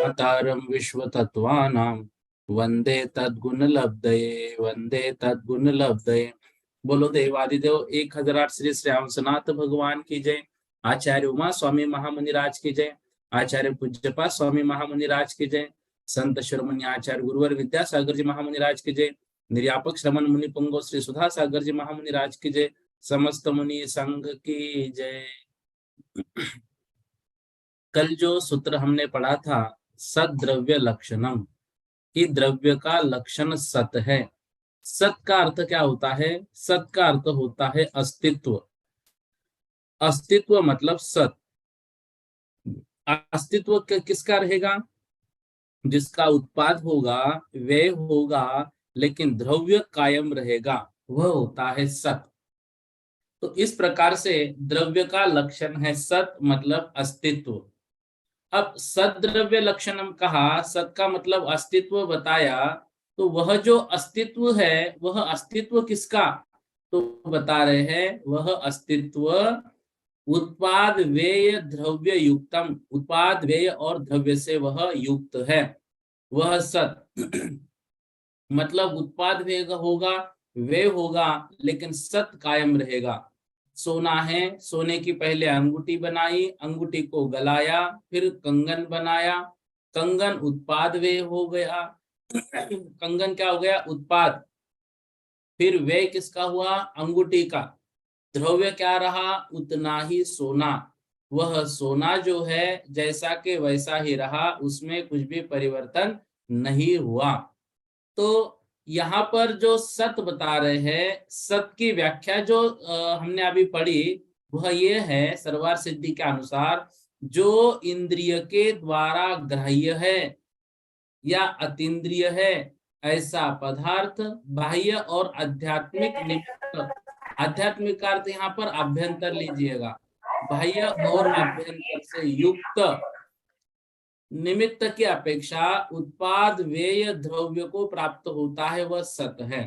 अतारं विश्वतत्त्वानां वंदे तद्गुणलब्धये, वंदे तद्गुणलब्धये। बोलो देवादिदेव 1008 श्री श्याम सनाथ भगवान की जय। आचार्य उमा स्वामी महामुनिराज की जय। आचार्य पूज्यपाद स्वामी महामुनिराज की जय। संत शिरोमणि आचार्य गुरुवर विद्यासागर जी महामुनिराज की जय। निर्यापक श्रमण मुनि पुंगव श्री सुधा सागर जी महामुनिराज की जय। समस्त मुनि संघ की जय। कल जो सूत्र हमने पढ़ा था सद्द्रव्य लक्षणम, कि द्रव्य का लक्षण सत है। सत का अर्थ क्या होता है? सत का अर्थ होता है अस्तित्व। अस्तित्व मतलब सत। अस्तित्व किसका रहेगा? जिसका उत्पाद होगा, व्यय होगा, लेकिन द्रव्य कायम रहेगा, वह होता है सत। तो इस प्रकार से द्रव्य का लक्षण है सत, मतलब अस्तित्व। अब सद्द्रव्य लक्षणम कहा, सत का मतलब अस्तित्व बताया, तो वह जो अस्तित्व है वह अस्तित्व किसका? तो बता रहे हैं वह अस्तित्व उत्पाद व्यय द्रव्य युक्तम, उत्पाद व्यय और द्रव्य से वह युक्त है, वह सत। मतलब उत्पाद व्यय होगा, व्यय होगा, लेकिन सत कायम रहेगा। सोना है, सोने की पहले अंगूठी बनाई, अंगूठी को गलाया, फिर कंगन बनाया, कंगन उत्पाद व्यय हो गया। कंगन क्या हो गया? उत्पाद। फिर व्यय किसका हुआ? अंगूठी का। द्रव्य क्या रहा? उतना ही सोना। वह सोना जो है जैसा के वैसा ही रहा, उसमें कुछ भी परिवर्तन नहीं हुआ। तो यहाँ पर जो सत बता रहे हैं, सत की व्याख्या जो हमने अभी पढ़ी, वह ये है सर्वार सिद्धि के अनुसार, जो इंद्रिय के द्वारा ग्राह्य है या अतीन्द्रिय है ऐसा पदार्थ बाह्य और आध्यात्मिक निमित्त, आध्यात्मिक का अर्थ यहाँ पर अभ्यंतर लीजिएगा, बाह्य और अभ्यंतर से युक्त निमित्त की अपेक्षा उत्पाद व्यय द्रव्य को प्राप्त होता है, वह सत है।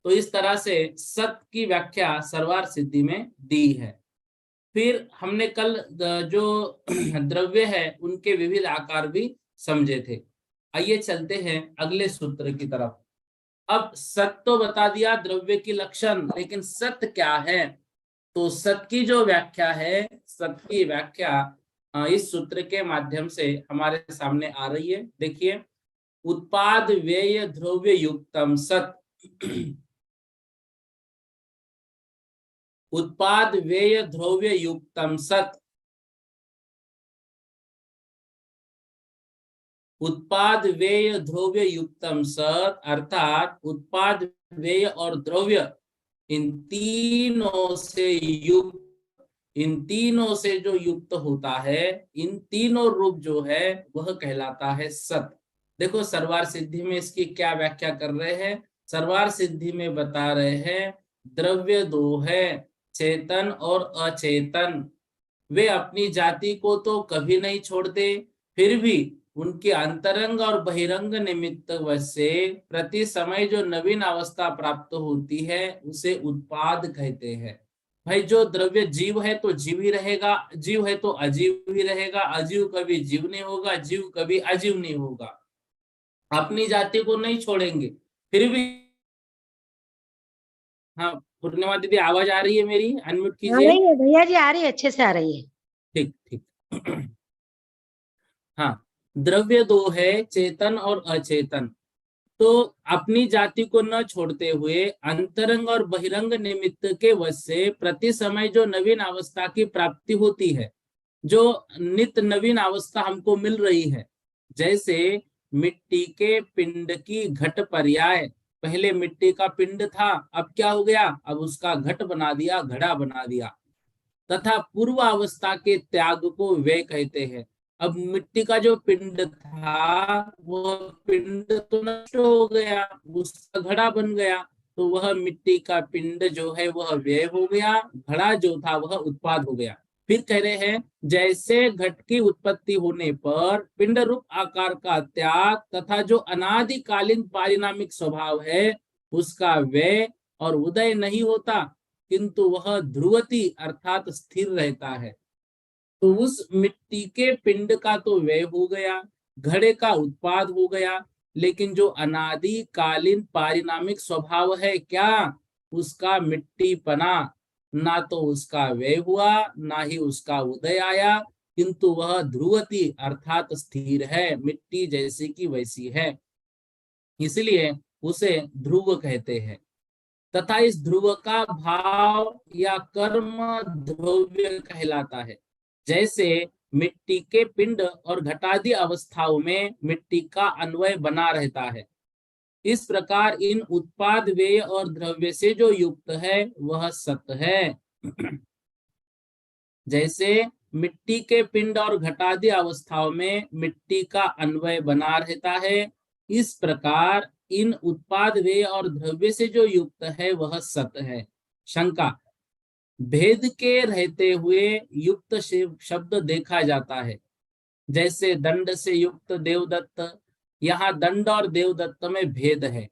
तो इस तरह से सत की व्याख्या सर्वार सिद्धि में दी है। फिर हमने कल जो द्रव्य है उनके विविध आकार भी समझे थे। आइए चलते हैं अगले सूत्र की तरफ। अब सत तो बता दिया द्रव्य की लक्षण, लेकिन सत क्या है? तो सत की जो व्याख्या है, सत की व्याख्या इस सूत्र के माध्यम से हमारे सामने आ रही है। देखिए, उत्पाद व्यय द्रव्य युक्तम सत। उत्पाद व्यय द्रव्य युक्तम सत। उत्पाद व्यय द्रव्य युक्तम सत, अर्थात उत्पाद व्यय और द्रव्य इन तीनों से युक्त, इन तीनों से जो युक्त होता है, इन तीनों रूप जो है वह कहलाता है सत। देखो सर्वार सिद्धि में इसकी क्या व्याख्या कर रहे हैं। सर्वार सिद्धि में बता रहे हैं द्रव्य दो है, चेतन और अचेतन। वे अपनी जाति को तो कभी नहीं छोड़ते, फिर भी उनके अंतरंग और बहिरंग निमित्त से प्रति समय जो नवीन अवस्था प्राप्त होती है उसे उत्पाद कहते हैं। भाई जो द्रव्य जीव है तो जीव ही रहेगा, जीव है तो अजीव ही रहेगा, अजीव कभी जीव नहीं होगा, जीव कभी अजीव नहीं होगा। अपनी जाति को नहीं छोड़ेंगे, फिर भी। हाँ पूर्णिमा दीदी, आवाज आ रही है मेरी? अनम्यूट आ कीजिए। रही है भैया जी, आ रही है, अच्छे से आ रही है। ठीक ठीक। हाँ, द्रव्य दो है, चेतन और अचेतन। तो अपनी जाति को न छोड़ते हुए अंतरंग और बहिरंग निमित्त के वश से प्रति समय जो नवीन अवस्था की प्राप्ति होती है, जो नित्य नवीन अवस्था हमको मिल रही है, जैसे मिट्टी के पिंड की घट पर्याय। पहले मिट्टी का पिंड था, अब क्या हो गया? अब उसका घट बना दिया, घड़ा बना दिया। तथा पूर्व अवस्था के त्याग को व्यय कहते हैं। अब मिट्टी का जो पिंड था वह पिंड तो नष्ट हो गया, उसका घड़ा बन गया, तो वह मिट्टी का पिंड जो है वह व्यय हो गया, घड़ा जो था वह उत्पाद हो गया। फिर कह रहे हैं जैसे घट की उत्पत्ति होने पर पिंड रूप आकार का त्याग तथा जो अनादिकालीन पारिणामिक स्वभाव है उसका व्यय और उदय नहीं होता, किंतु वह ध्रुवती अर्थात स्थिर रहता है। तो उस मिट्टी के पिंड का तो व्यय हो गया, घड़े का उत्पाद हो गया, लेकिन जो अनादिकालीन पारिणामिक स्वभाव है क्या, उसका मिट्टी पना, ना तो उसका व्यय हुआ ना ही उसका उदय आया, किंतु वह ध्रुवती अर्थात स्थिर है, मिट्टी जैसी की वैसी है, इसलिए उसे ध्रुव कहते हैं। तथा इस ध्रुव का भाव या कर्म ध्रुव्य कहलाता है। जैसे मिट्टी के पिंड और घटादी अवस्थाओं में मिट्टी का अन्वय बना रहता है, इस प्रकार इन उत्पाद व्यय और द्रव्य से जो युक्त है वह सत है। जैसे मिट्टी के पिंड और घटादी अवस्थाओं में मिट्टी का अन्वय बना रहता है, इस प्रकार इन उत्पाद व्यय और द्रव्य से जो युक्त है वह सत है। शंका, भेद के रहते हुए युक्त शब्द देखा जाता है, जैसे दंड से युक्त देवदत्त, यहाँ दंड और देवदत्त में भेद है।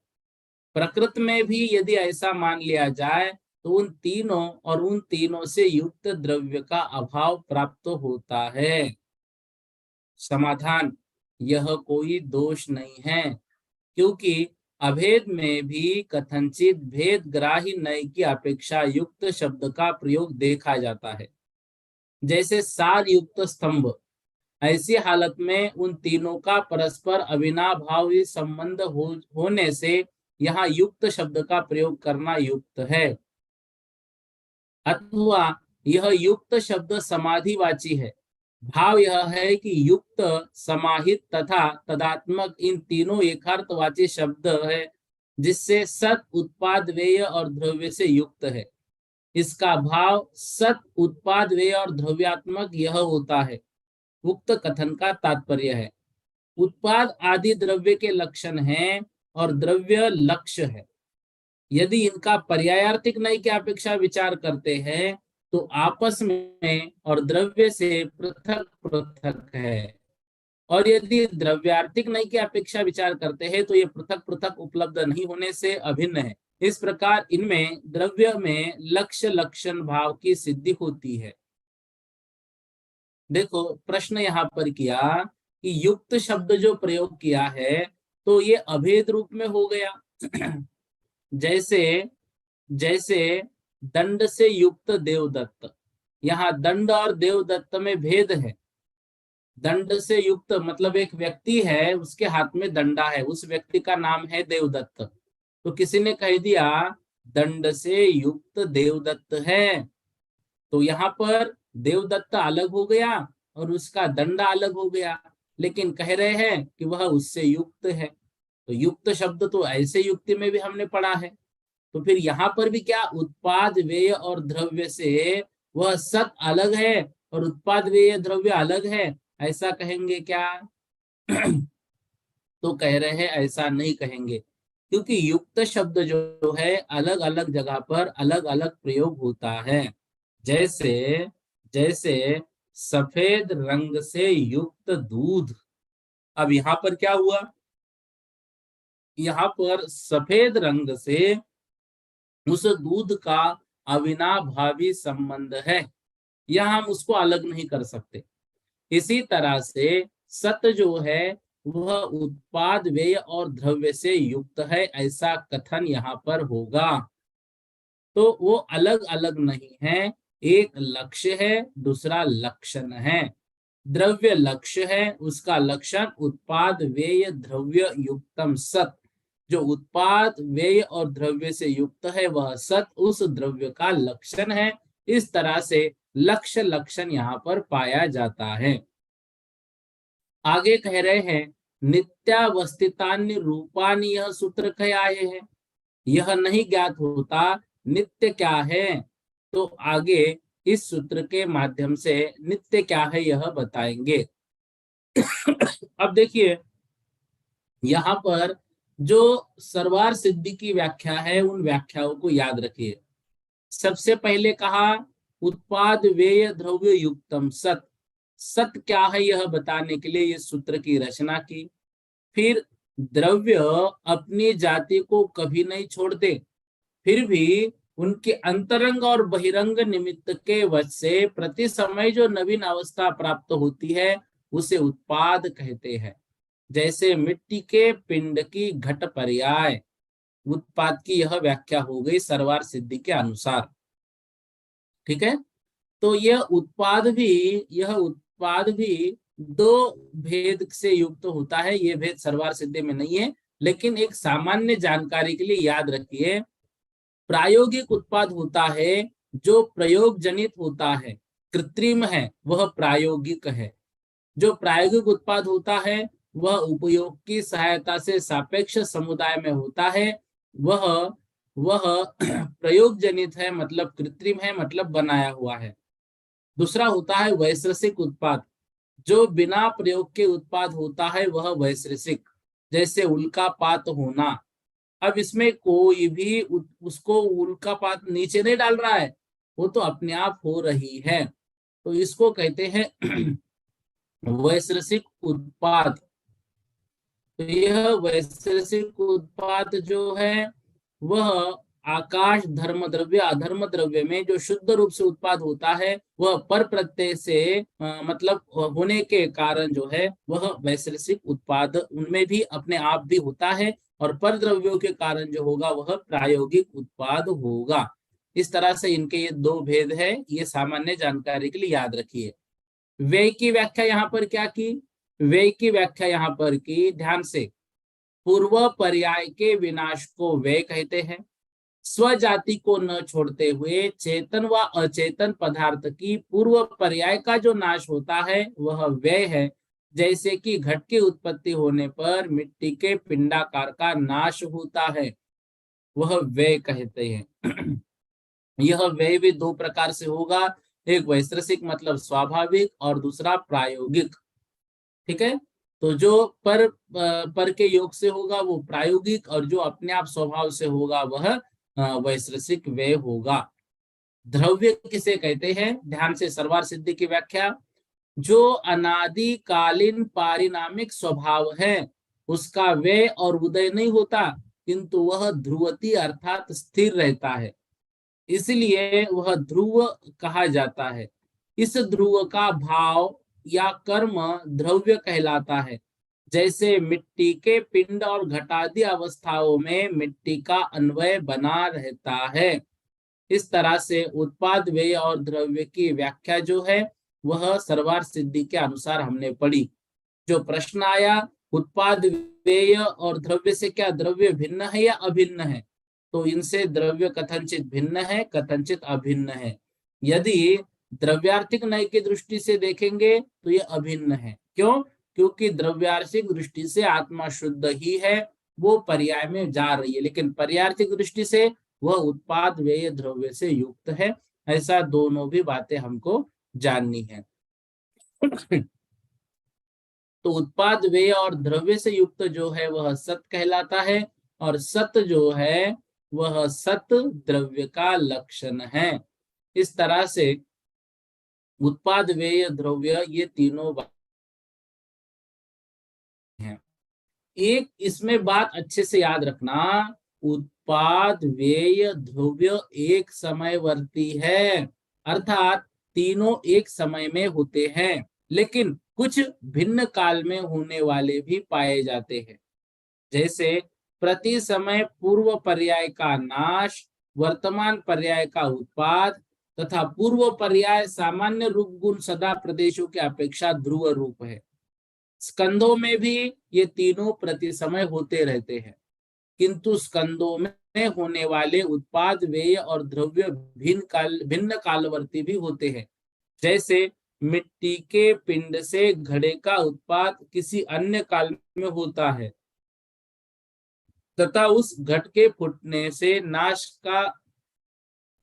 प्रकृति में भी यदि ऐसा मान लिया जाए तो उन तीनों और उन तीनों से युक्त द्रव्य का अभाव प्राप्त होता है। समाधान, यह कोई दोष नहीं है, क्योंकि अभेद में भी कथनचित भेद ग्राही नय की अपेक्षा युक्त शब्द का प्रयोग देखा जाता है। जैसे सार युक्त स्तंभ, ऐसी हालत में उन तीनों का परस्पर अविनाभावी संबंध होने से यहाँ युक्त शब्द का प्रयोग करना युक्त है। अथवा यह युक्त शब्द समाधिवाची है। भाव यह है कि युक्त, समाहित तथा तदात्मक इन तीनों एकार्थवाची शब्द है, जिससे सत, उत्पाद, व्यय और द्रव्य से युक्त है। इसका भाव सत, उत्पाद, व्यय और द्रव्यात्मक यह होता है, उक्त कथन का तात्पर्य है। उत्पाद आदि द्रव्य के लक्षण हैं और द्रव्य लक्ष्य है। यदि इनका पर्यायार्थिक नय की अपेक्षा विचार करते हैं तो आपस में और द्रव्य से पृथक पृथक है, और यदि द्रव्यार्थिक नय की अपेक्षा विचार करते हैं तो ये पृथक पृथक उपलब्ध नहीं होने से अभिन्न है। इस प्रकार इनमें द्रव्य में लक्ष्य लक्षण भाव की सिद्धि होती है। देखो प्रश्न यहाँ पर किया कि युक्त शब्द जो प्रयोग किया है तो ये अभेद रूप में हो गया। जैसे जैसे दंड से युक्त देवदत्त, यहाँ दंड और देवदत्त में भेद है। दंड से युक्त मतलब एक व्यक्ति है, उसके हाथ में दंडा है, उस व्यक्ति का नाम है देवदत्त। तो किसी ने कह दिया दंड से युक्त देवदत्त है, तो यहाँ पर देवदत्त अलग हो गया और उसका दंडा अलग हो गया, लेकिन कह रहे हैं कि वह उससे युक्त है। तो युक्त शब्द तो ऐसे युक्ति में भी हमने पढ़ा है, तो फिर यहाँ पर भी क्या उत्पाद व्यय और द्रव्य से वह सत अलग है और उत्पाद व्यय द्रव्य अलग है, ऐसा कहेंगे क्या? तो कह रहे हैं ऐसा नहीं कहेंगे, क्योंकि युक्त शब्द जो है अलग अलग जगह पर अलग अलग प्रयोग होता है। जैसे जैसे सफेद रंग से युक्त दूध, अब यहाँ पर क्या हुआ, यहाँ पर सफेद रंग से उस दूध का अविनाभावी संबंध है, यह हम उसको अलग नहीं कर सकते। इसी तरह से सत्य जो है वह उत्पाद व्यय और द्रव्य से युक्त है, ऐसा कथन यहाँ पर होगा। तो वो अलग अलग नहीं है, एक लक्ष्य है दूसरा लक्षण है। द्रव्य लक्ष्य है, उसका लक्षण उत्पाद व्यय द्रव्य युक्तम सत, जो उत्पाद व्यय और द्रव्य से युक्त है वह सत उस द्रव्य का लक्षण है। इस तरह से लक्ष्य लक्षण यहाँ पर पाया जाता है। आगे कह रहे हैं नित्यावस्थितान्य रूपानि, यह सूत्र कह आए हैं, यह नहीं ज्ञात होता नित्य क्या है। तो आगे इस सूत्र के माध्यम से नित्य क्या है यह बताएंगे। अब देखिए यहाँ पर जो सर्वार सिद्धि की व्याख्या है उन व्याख्याओं को याद रखिए। सबसे पहले कहा उत्पाद व्यय द्रव्य युक्तम सत। सत क्या है यह बताने के लिए ये सूत्र की रचना की। फिर द्रव्य अपनी जाति को कभी नहीं छोड़ते, फिर भी उनके अंतरंग और बहिरंग निमित्त के वश से प्रति समय जो नवीन अवस्था प्राप्त होती है उसे उत्पाद कहते हैं। जैसे मिट्टी के पिंड की घट पर्याय, उत्पाद की यह व्याख्या हो गई सर्वार सिद्धि के अनुसार। ठीक है, तो यह उत्पाद भी दो भेद से युक्त होता है। ये भेद सर्वार सिद्धि में नहीं है, लेकिन एक सामान्य जानकारी के लिए याद रखिए। प्रायोगिक उत्पाद होता है जो प्रयोग जनित होता है, कृत्रिम है, वह प्रायोगिक है। जो प्रायोगिक उत्पाद होता है वह उपयोग की सहायता से सापेक्ष समुदाय में होता है, वह वह प्रयोग जनित है, मतलब कृत्रिम है, मतलब बनाया हुआ है। दूसरा होता है वैश्रसिक उत्पाद। जो बिना प्रयोग के उत्पाद होता है वह वैश्रसिक, जैसे उल्कापात होना। अब इसमें कोई भी उसको उल्कापात नीचे नहीं डाल रहा है, वो तो अपने आप हो रही है, तो इसको कहते हैं वैश्रसिक उत्पाद। तो यह वैश्रसिक उत्पाद जो है वह आकाश धर्म द्रव्य अधर्म द्रव्य में जो शुद्ध रूप से उत्पाद होता है वह पर प्रत्यय से मतलब होने के कारण जो है वह वैश्रसिक उत्पाद उनमें भी अपने आप भी होता है, और पर द्रव्यों के कारण जो होगा वह प्रायोगिक उत्पाद होगा। इस तरह से इनके ये दो भेद है, ये सामान्य जानकारी के लिए याद रखिए। व्यय की व्याख्या यहाँ पर क्या की? व्यय की व्याख्या यहाँ पर की, ध्यान से। पूर्व पर्याय के विनाश को व्यय कहते हैं। स्वजाति को न छोड़ते हुए चेतन व अचेतन पदार्थ की पूर्व पर्याय का जो नाश होता है वह व्यय है। जैसे कि घट की उत्पत्ति होने पर मिट्टी के पिंडाकार का नाश होता है, वह व्यय कहते हैं। यह व्यय भी दो प्रकार से होगा, एक वैश्रसिक मतलब स्वाभाविक और दूसरा प्रायोगिक। ठीक है, तो जो पर के योग से होगा वो प्रायोगिक, और जो अपने आप स्वभाव से होगा वह वैश्रसिक व्यय होगा। द्रव्य किसे कहते हैं? ध्यान से, सर्वार सिद्धि की व्याख्या। जो अनादिकालीन पारिणामिक स्वभाव है उसका व्यय और उदय नहीं होता, किंतु वह ध्रुवती अर्थात स्थिर रहता है, इसलिए वह ध्रुव कहा जाता है। इस ध्रुव का भाव या कर्म द्रव्य कहलाता है। जैसे मिट्टी के पिंड और घटादी अवस्थाओं में मिट्टी का अन्वय बना रहता है। इस तरह से उत्पाद व्यय और द्रव्य की व्याख्या जो है वह सर्वार सिद्धि के अनुसार हमने पढ़ी। जो प्रश्न आया उत्पाद व्यय और द्रव्य से क्या द्रव्य भिन्न है या अभिन्न है, तो इनसे द्रव्य कथनचित भिन्न है, कथनचित अभिन्न है। यदि द्रव्यार्थिक नय की दृष्टि से देखेंगे तो ये अभिन्न है। क्यों? क्योंकि द्रव्यार्थिक दृष्टि से आत्मा शुद्ध ही है, वो पर्याय में जा रही है, लेकिन पर्यार्थिक दृष्टि से वह उत्पाद व्यय द्रव्य से युक्त है। ऐसा दोनों भी बातें हमको जाननी है। तो उत्पाद व्यय और द्रव्य से युक्त जो है वह सत कहलाता है, और सत जो है वह सत द्रव्य का लक्षण है। इस तरह से उत्पाद व्यय द्रव्य ये तीनों हैं। एक इसमें बात अच्छे से याद रखना, उत्पाद व्यय द्रव्य एक समयवर्ती है, अर्थात तीनों एक समय में होते हैं, लेकिन कुछ भिन्न काल में होने वाले भी पाए जाते हैं। जैसे प्रति समय पूर्व पर्याय का नाश, वर्तमान पर्याय का उत्पाद, तथा पूर्व पर्याय सामान्य रूप गुण सदा प्रदेशों की अपेक्षा ध्रुव रूप है। स्कंदों में भी ये तीनों प्रति समय होते रहते हैं, किंतु स्कंदों में होने वाले उत्पाद व्यय और द्रव्य भिन्न कालवर्ती भी होते हैं। जैसे मिट्टी के पिंड से घड़े का उत्पाद किसी अन्य काल में होता है, तथा उस घट के फूटने से नाश का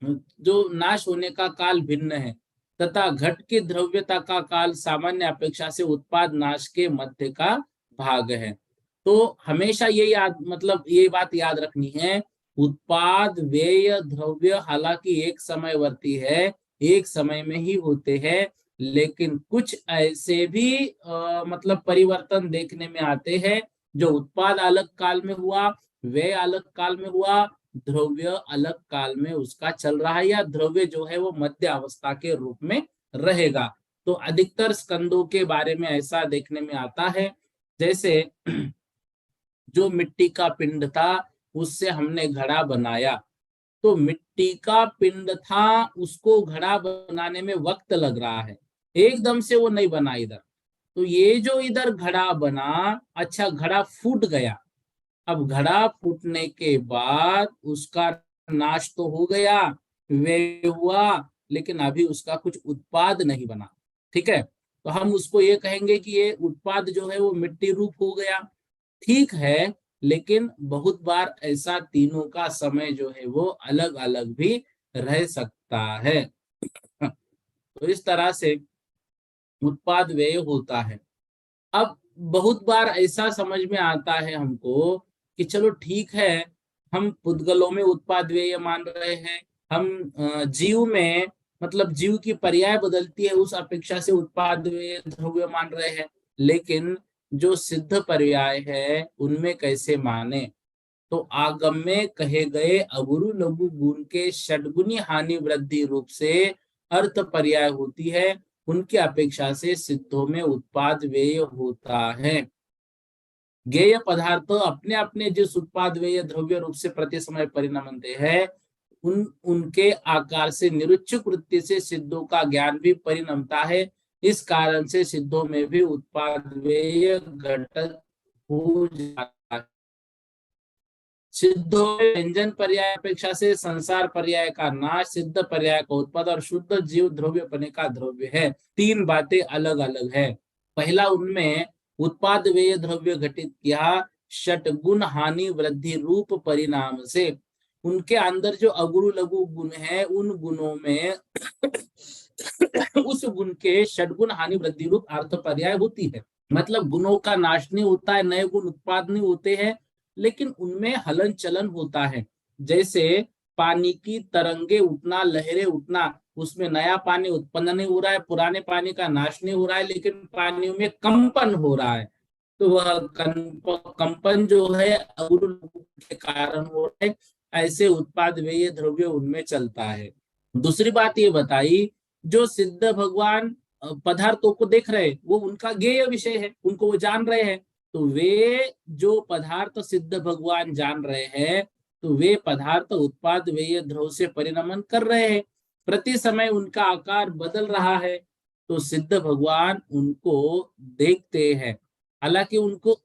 जो नाश होने का काल भिन्न है तथा घट की द्रव्यता का काल सामान्य अपेक्षा से उत्पाद नाश के मध्य का भाग है। तो हमेशा ये याद, मतलब ये बात याद रखनी है, उत्पाद व्यय द्रव्य हालांकि एक समयवर्ती है, एक समय में ही होते हैं, लेकिन कुछ ऐसे भी मतलब परिवर्तन देखने में आते हैं जो उत्पाद अलग काल में हुआ, व्यय अलग काल में हुआ, द्रव्य अलग काल में उसका चल रहा है, या द्रव्य जो है वो मध्य अवस्था के रूप में रहेगा। तो अधिकतर स्कंदों के बारे में ऐसा देखने में आता है, जैसे जो मिट्टी का पिंड था उससे हमने घड़ा बनाया, तो मिट्टी का पिंड था, उसको घड़ा बनाने में वक्त लग रहा है, एकदम से वो नहीं बना इधर। तो ये जो इधर घड़ा बना, अच्छा घड़ा फूट गया, अब घड़ा फूटने के बाद उसका नाश तो हो गया, वे हुआ, लेकिन अभी उसका कुछ उत्पाद नहीं बना। ठीक है, तो हम उसको ये कहेंगे कि ये उत्पाद जो है वो मिट्टी रूप हो गया। ठीक है, लेकिन बहुत बार ऐसा तीनों का समय जो है वो अलग अलग भी रह सकता है। तो इस तरह से उत्पाद व्यय होता है। अब बहुत बार ऐसा समझ में आता है हमको कि चलो ठीक है, हम पुद्गलों में उत्पाद व्यय मान रहे हैं, हम जीव में, मतलब जीव की पर्याय बदलती है उस अपेक्षा से उत्पाद व्यय ध्रुव्य मान रहे हैं, लेकिन जो सिद्ध पर्याय है उनमें कैसे माने? तो आगम में कहे गए अगुरु लघु गुण के षडगुनी हानि वृद्धि रूप से अर्थ पर्याय होती है, उनकी अपेक्षा से सिद्धों में उत्पाद व्यय होता है। ज्ञेय पदार्थ अपने अपने जिस उत्पाद व्यय द्रव्य रूप से प्रति समय परिणमते हैं, उनके आकार से निरुच्छुक वृत्ति से सिद्धों का ज्ञान भी परिणमता है। इस कारण से सिद्धों में भी उत्पाद व्यय घटक हो जाता है। सिद्धों में व्यंजन पर्याय अपेक्षा से संसार पर्याय का नाश, सिद्ध पर्याय का उत्पाद और शुद्ध जीव द्रव्य पने का द्रव्य है। तीन बातें अलग अलग है। पहला उनमें उत्पाद व्यय द्रव्य घटित किया षटगुण हानि वृद्धि रूप परिणाम से, उनके अंदर जो अगुरु लघु गुण है उन गुणों में उस गुण के षटगुण हानि वृद्धि रूप अर्थ पर्याय होती है। मतलब गुणों का नाश नहीं होता है, नए गुण उत्पाद नहीं होते हैं, लेकिन उनमें हलन चलन होता है। जैसे पानी की तरंगे उठना, लहरें उठना, उसमें नया पानी उत्पन्न नहीं हो रहा है, पुराने पानी का नाश नहीं हो रहा है, लेकिन पानी में कंपन हो रहा है। तो वह कंपन जो है अगुरु के कारण हो रहा है। ऐसे उत्पाद व्यय द्रव्य उनमें चलता है। दूसरी बात ये बताई, जो सिद्ध भगवान पदार्थों को देख रहे हैं वो उनका ज्ञेय विषय है, उनको वो जान रहे हैं। तो वे जो पदार्थ सिद्ध भगवान जान रहे हैं, तो वे पदार्थ उत्पाद व्यय ध्रुव से परिणमन कर रहे हैं, प्रति समय उनका आकार बदल रहा है। तो सिद्ध भगवान उनको देखते हैं, हालांकि उनको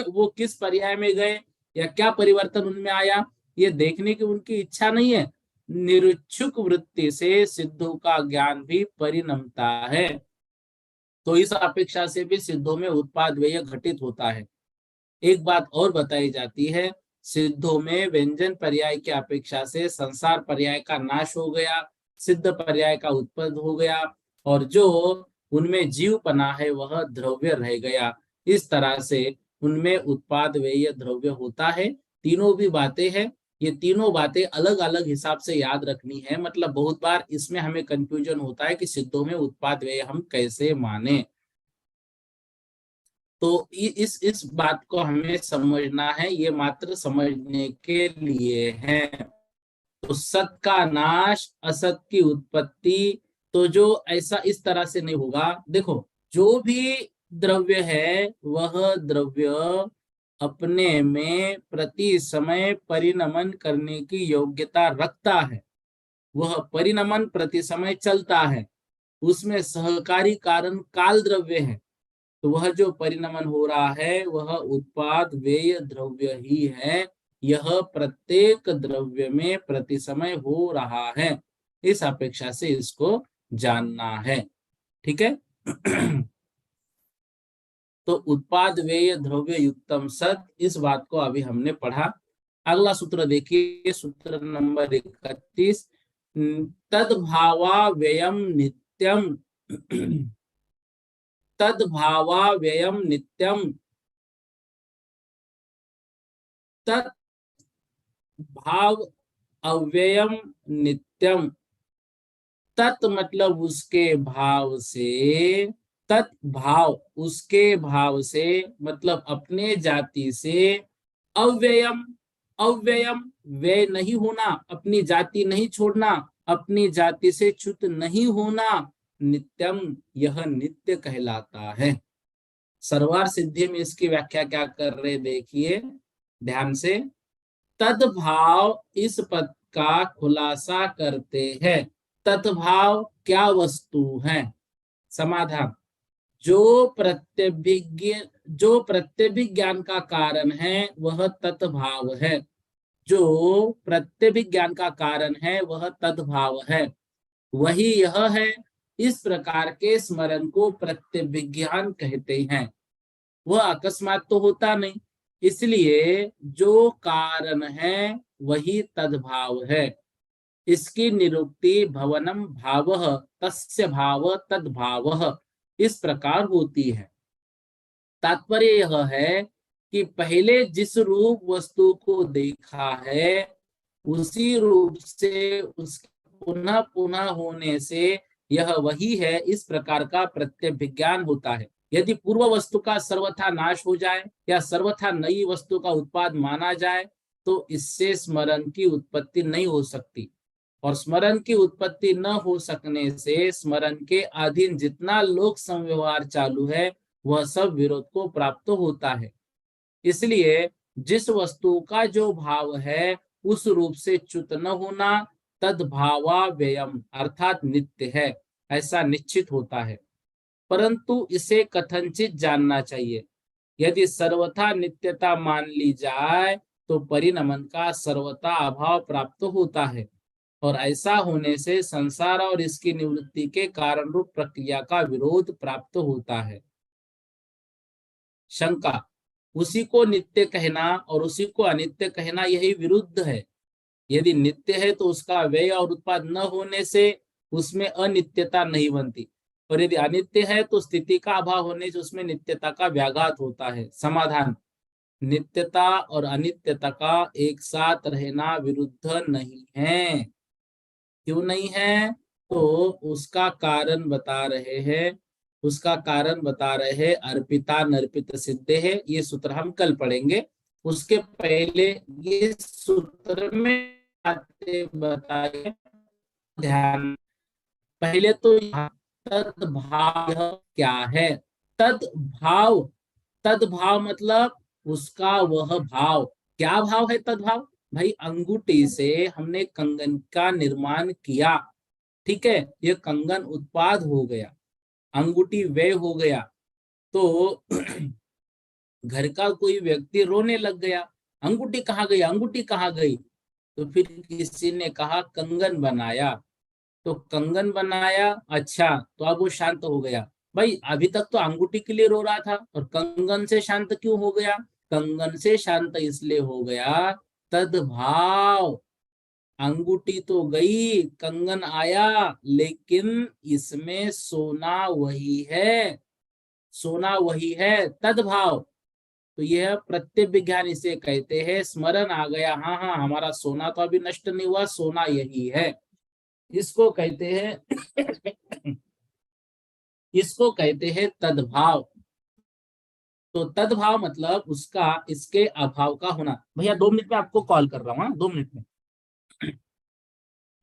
वो किस पर्याय में गए या क्या परिवर्तन उनमें आया ये देखने की उनकी इच्छा नहीं है। निरुच्छुक वृत्ति से सिद्धों का ज्ञान भी परिणमता है। तो इस अपेक्षा से भी सिद्धों में उत्पाद व्यय घटित होता है। एक बात और बताई जाती है, सिद्धों में व्यंजन पर्याय की अपेक्षा से संसार पर्याय का नाश हो गया, सिद्ध पर्याय का उत्पन्न हो गया, और जो उनमें जीवपना है वह द्रव्य रह गया। इस तरह से उनमें उत्पाद व्यय द्रव्य होता है। तीनों भी बातें हैं, ये तीनों बातें अलग अलग हिसाब से याद रखनी है। मतलब बहुत बार इसमें हमें कंफ्यूजन होता है कि सिद्धों में उत्पाद व्यय हम कैसे माने। तो इस बात को हमें समझना है, ये मात्र समझने के लिए है। तो सत का नाश, असत की उत्पत्ति, तो जो ऐसा इस तरह से नहीं होगा। देखो, जो भी द्रव्य है वह द्रव्य अपने में प्रति समय परिणमन करने की योग्यता रखता है, वह परिणमन प्रति समय चलता है, उसमें सहकारी कारण काल द्रव्य है। तो वह जो परिणमन हो रहा है वह उत्पाद व्यय द्रव्य ही है, यह प्रत्येक द्रव्य में प्रति समय हो रहा है। इस अपेक्षा से इसको जानना है। ठीक है। तो उत्पाद व्यय द्रव्य युक्तम सत, इस बात को अभी हमने पढ़ा। अगला सूत्र देखिए, सूत्र नंबर 31, तद्भावा व्ययम नित्यम तद्भावा व्ययम नित्यम तत् भाव अव्ययम नित्यम। तत् मतलब उसके भाव से, तत् भाव उसके भाव से मतलब अपने जाति से, अव्ययम अव्ययम व्यय नहीं होना, अपनी जाति नहीं छोड़ना, अपनी जाति से च्युत नहीं होना, नित्यम यह नित्य कहलाता है। सर्वार सिद्धि में इसकी व्याख्या क्या कर रहे देखिए ध्यान से। तद्भाव इस पद का खुलासा करते हैं। तद्भाव क्या वस्तु है? समाधान, जो प्रत्यभिज्ञान का कारण है वह तद्भाव है। जो प्रत्यभिज्ञान का कारण है वह तद्भाव है, वही यह है। इस प्रकार के स्मरण को प्रत्यभिज्ञान कहते हैं। वह अकस्मात तो होता नहीं, इसलिए जो कारण है वही तद्भाव है। इसकी निरुक्ति भवनम भावः तस्य भाव तद्भावः इस प्रकार होती है। तात्पर्य यह है कि पहले जिस रूप वस्तु को देखा है उसी रूप से उसके पुनः पुनः होने से यह वही है, इस प्रकार का प्रत्यभिज्ञान होता है। यदि पूर्व वस्तु का सर्वथा नाश हो जाए या सर्वथा नई वस्तु का उत्पाद माना जाए तो इससे स्मरण की उत्पत्ति नहीं हो सकती, और स्मरण की उत्पत्ति न हो सकने से स्मरण के अधीन जितना लोक संव्यवहार चालू है वह सब विरोध को प्राप्त होता है। इसलिए जिस वस्तु का जो भाव है उस रूप से च्युत न होना तद्भावा व्ययम अर्थात नित्य है, ऐसा निश्चित होता है। परंतु इसे कथनचित जानना चाहिए। यदि सर्वथा नित्यता मान ली जाए तो परिणमन का सर्वथा अभाव प्राप्त होता है, और ऐसा होने से संसार और इसकी निवृत्ति के कारण रूप प्रक्रिया का विरोध प्राप्त होता है। शंका, उसी को नित्य कहना और उसी को अनित्य कहना यही विरुद्ध है। यदि नित्य है तो उसका व्यय और उत्पाद न होने से उसमें अनित्यता नहीं बनती, और यदि अनित्य है तो स्थिति का अभाव होने से उसमें नित्यता का व्याघात होता है। समाधान, नित्यता और अनित्यता का एक साथ रहना विरुद्ध नहीं है। क्यों नहीं है? तो उसका कारण बता रहे हैं। उसका कारण बता रहे हैं अर्पिता नर्पित सिद्धे है, ये सूत्र हम कल पढ़ेंगे। उसके पहले ये सूत्र में बताए ध्यान। पहले तो तद्भाव क्या है? तद्भाव, तद्भाव मतलब उसका वह भाव। क्या भाव है तद्भाव? भाई अंगूठी से हमने कंगन का निर्माण किया, ठीक है, ये कंगन उत्पाद हो गया, अंगूठी व्यय हो गया, तो घर का कोई व्यक्ति रोने लग गया, अंगूठी कहाँ गई, अंगूठी कहाँ गई? तो फिर किसी ने कहा कंगन बनाया, तो कंगन बनाया, अच्छा, तो अब वो शांत हो गया। भाई अभी तक तो अंगूठी के लिए रो रहा था और कंगन से शांत क्यों हो गया? कंगन से शांत इसलिए हो गया तद्भाव। अंगूठी तो गई, कंगन आया, लेकिन इसमें सोना वही है, सोना वही है, तद्भाव। तो यह प्रत्यभिज्ञान इसे कहते हैं। स्मरण आ गया, हाँ हाँ हमारा सोना तो अभी नष्ट नहीं हुआ, सोना यही है, इसको कहते हैं इसको कहते हैं तद्भाव। तो तद्भाव मतलब उसका इसके अभाव का होना। भैया 2 मिनट में आपको कॉल कर रहा हूँ, 2 मिनट में।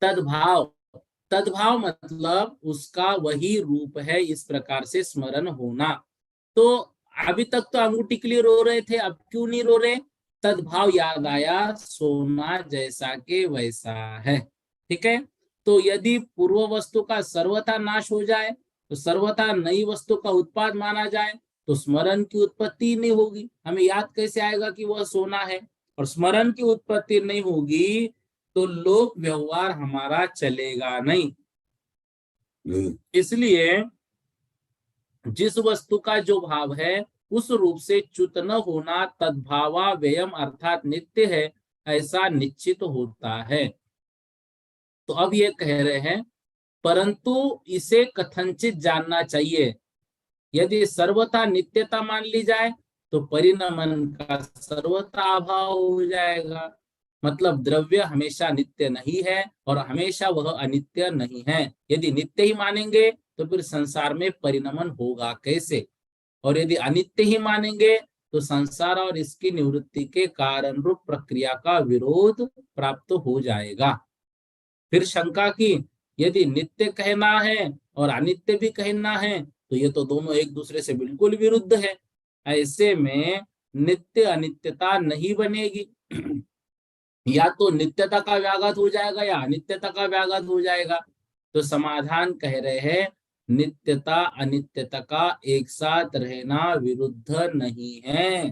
तद्भाव, तद्भाव मतलब उसका वही रूप है, इस प्रकार से स्मरण होना। तो अभी तक तो अंगूठी के लिए रो रहे थे, अब क्यों नहीं रो रहे? तद्भाव याद आया, सोना जैसा के वैसा है, ठीक है। तो यदि पूर्व वस्तु का सर्वथा नाश हो जाए तो सर्वथा नई वस्तु का उत्पाद माना जाए तो स्मरण की उत्पत्ति नहीं होगी। हमें याद कैसे आएगा कि वह सोना है? और स्मरण की उत्पत्ति नहीं होगी तो लोक व्यवहार हमारा चलेगा नहीं। इसलिए जिस वस्तु का जो भाव है उस रूप से च्युत न होना तद्भावा व्ययम अर्थात नित्य है, ऐसा निश्चित होता है। तो अब ये कह रहे हैं परंतु इसे कथनचित जानना चाहिए, यदि सर्वथा नित्यता मान ली जाए तो परिणमन का सर्वथा अभाव हो जाएगा। मतलब द्रव्य हमेशा नित्य नहीं है और हमेशा वह अनित्य नहीं है। यदि नित्य ही मानेंगे तो फिर संसार में परिणमन होगा कैसे, और यदि अनित्य ही मानेंगे तो संसार और इसकी निवृत्ति के कारण रूप प्रक्रिया का विरोध प्राप्त हो जाएगा। फिर शंका की, यदि नित्य कहना है और अनित्य भी कहना है तो ये तो दोनों एक दूसरे से बिल्कुल विरुद्ध है। ऐसे में नित्य अनित्यता नहीं बनेगी। या तो नित्यता का व्याघात हो जाएगा या अनित्यता का व्याघात हो जाएगा। तो समाधान कह रहे हैं नित्यता अनित्यता का एक साथ रहना विरुद्ध नहीं है।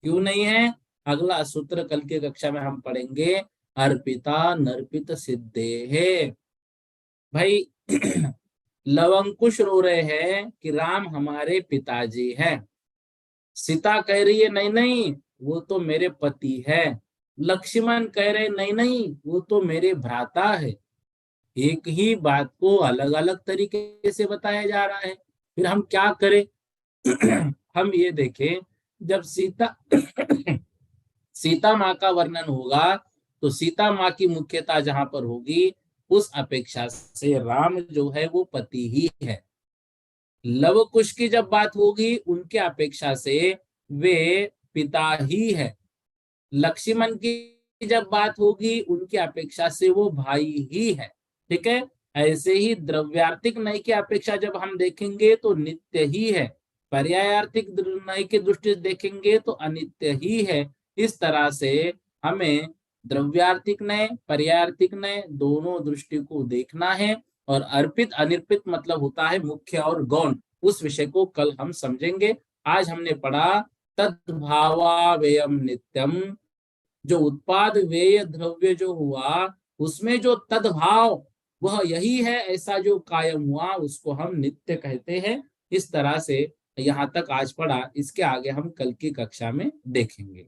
क्यों नहीं है? अगला सूत्र कल के कक्षा में हम पढ़ेंगे, अर्पिता नर्पित सिद्धे है। भाई लवंकुश रो रहे हैं कि राम हमारे पिताजी हैं। सीता कह रही है नहीं नहीं वो तो मेरे पति है। लक्ष्मण कह रहे नहीं नहीं वो तो मेरे भ्राता है। एक ही बात को अलग अलग तरीके से बताया जा रहा है। फिर हम क्या करें? हम ये देखें, जब सीता सीता माँ का वर्णन होगा तो सीता माँ की मुख्यता जहां पर होगी उस अपेक्षा से राम जो है वो पति ही है। लव कुश की जब बात होगी उनके अपेक्षा से वे पिता ही है। लक्ष्मण की जब बात होगी उनकी अपेक्षा से वो भाई ही है। ठीक है। ऐसे ही द्रव्यार्थिक नय की अपेक्षा जब हम देखेंगे तो नित्य ही है, पर्यायार्थिक नय की दृष्टि से देखेंगे तो अनित्य ही है। इस तरह से हमें द्रव्यार्थिक नय पर्यायार्थिक नय दोनों दृष्टि को देखना है। और अर्पित अनिर्पित मतलब होता है मुख्य और गौण। उस विषय को कल हम समझेंगे। आज हमने पढ़ा तद्भावावेयम नित्यम, जो उत्पाद व्यय द्रव्य जो हुआ उसमें जो तद्भाव वह यही है, ऐसा जो कायम हुआ उसको हम नित्य कहते हैं। इस तरह से यहाँ तक आज पढ़ा, इसके आगे हम कल की कक्षा में देखेंगे।